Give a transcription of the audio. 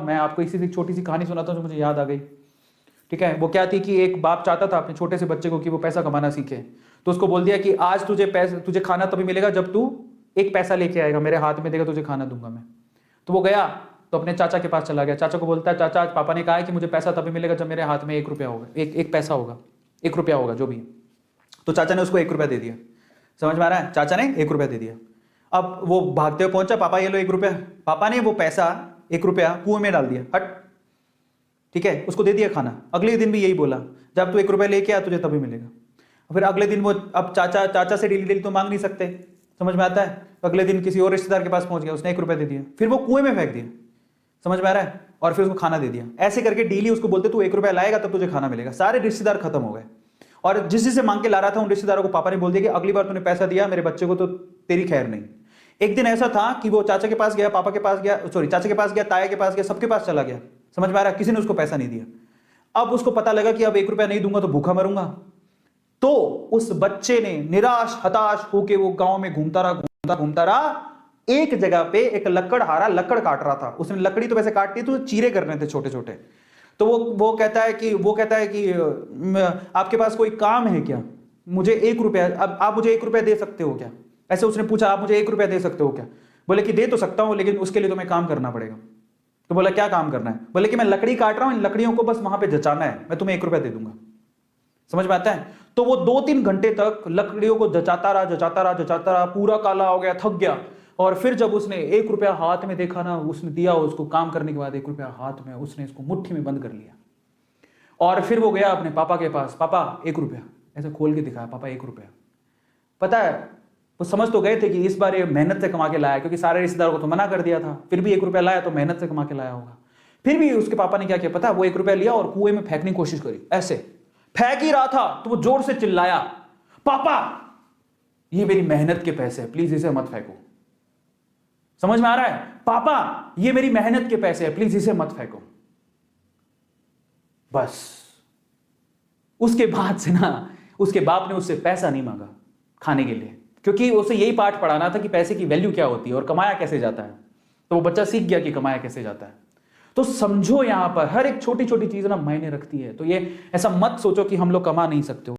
मैं आपको इसी से छोटी सी कहानी सुनाता हूँ जो मुझे याद आ गई। ठीक है, वो क्या थी कि एक बाप चाहता था अपने छोटे से बच्चे को कि वो पैसा कमाना सीखे, तो उसको बोल दिया कि आज तुझे खाना तभी मिलेगा जब तू एक पैसा लेके आएगा, मेरे हाथ में देगा, तुझे खाना दूंगा मैं। तो वो गया तो अपने चाचा के पास चला गया, चाचा को बोलता है चाचा आज पापा ने कहा है कि मुझे पैसा तभी मिलेगा जब मेरे हाथ में 1 रुपया होगा, एक पैसा होगा, 1 रुपया होगा जो भी। तो चाचा ने उसको 1 रुपया दे दिया। समझ में आ रहा है? चाचा ने 1 रुपया दे दिया। अब वो भागते हुए पहुंचा, पापा ये लो 1 रुपया। पापा ने वो पैसा 1 रुपया कुएं में डाल दिया, हट। ठीक है, उसको दे दिया खाना। अगले दिन भी यही बोला, जब तू 1 रुपया लेके आ तुझे तभी मिलेगा। फिर अगले दिन वो, अब चाचा से डेली डेली तो मांग नहीं सकते, समझ में आता है? अगले दिन किसी और रिश्तेदार के पास पहुंच गया, उसने 1 रुपया दे दिया, फिर वो कुएं में फेंक दिया। समझ में आ रहा है? और फिर उसको खाना दे दिया। ऐसे करके डेली उसको बोलते तू 1 रुपया लाएगा तब तुझे खाना मिलेगा। सारे रिश्तेदार खत्म हो गए, और जिस से मांग के ला रहा था उन रिश्तेदारों को पापा ने बोल दिया कि अगली बार तूने पैसा दिया मेरे बच्चे को तो तेरी खैर नहीं। एक दिन ऐसा था कि वो चाचा के पास गया, पापा के पास गया, सॉरी चाचा के पास गया, ताया के पास गया, सबके पास चला गया। समझ में आ रहा है? किसी ने उसको पैसा नहीं दिया। अब उसको पता लगा कि अब 1 रुपया नहीं दूंगा तो भूखा मरूंगा। तो उस बच्चे ने निराश हताश होके वो गांव में घूमता रहा। एक जगह पे एक लकड़हारा लकड़ काट रहा था। उसने लकड़ी तो वैसे काटती तो चीरे करने थे छोटे छोटे। तो वो कहता है कि आपके पास कोई काम है क्या? मुझे 1 रुपया, अब आप मुझे 1 रुपया दे सकते हो क्या? ऐसे उसने पूछा, आप मुझे 1 रुपया दे सकते हो क्या? बोले कि दे तो सकता हूं लेकिन उसके लिए तुम्हें काम करना पड़ेगा। तो बोला क्या काम करना है? बोले कि मैं लकड़ी काट रहा हूं, इन लकड़ियों को बस वहां पे जचाना है, मैं तुम्हें 1 रुपया दे दूंगा। समझ में आता है? तो वो 2-3 घंटे तक लकड़ियों को जचाता रहा, पूरा काला हो गया, थक गया। और फिर जब उसने 1 रुपया हाथ में देखा ना, उसने दिया उसको काम करने के बाद 1 रुपया हाथ में, उसने इसको मुट्ठी में बंद कर लिया। और फिर वो गया अपने पापा के पास, पापा 1 रुपया, ऐसे खोल के दिखाया, पापा 1 रुपया। पता है वो समझ तो गए थे कि इस बार ये मेहनत से कमा के लाया, क्योंकि सारे रिश्तेदारों को तो मना कर दिया था, फिर भी 1 रुपया लाया तो मेहनत से कमा के लाया होगा। फिर भी उसके पापा ने क्या किया पता है? वो 1 रुपया लिया और कुएं में फेंकने की कोशिश करी। ऐसे फेंक ही रहा था तो वो जोर से चिल्लाया, पापा ये मेरी मेहनत के पैसे हैं, प्लीज इसे मत फेंको। समझ में आ रहा है? पापा ये मेरी मेहनत के पैसे हैं, प्लीज इसे मत फेंको। बस उसके बाद से ना उसके बाप ने उससे पैसा नहीं मांगा खाने के लिए, क्योंकि उसे यही पाठ पढ़ाना था कि पैसे की वैल्यू क्या होती है और कमाया कैसे जाता है। तो वो बच्चा सीख गया कि कमाया कैसे जाता है। तो समझो यहां पर हर एक छोटी छोटी चीज ना मायने रखती है। तो ये ऐसा मत सोचो कि हम लोग कमा नहीं सकते हो।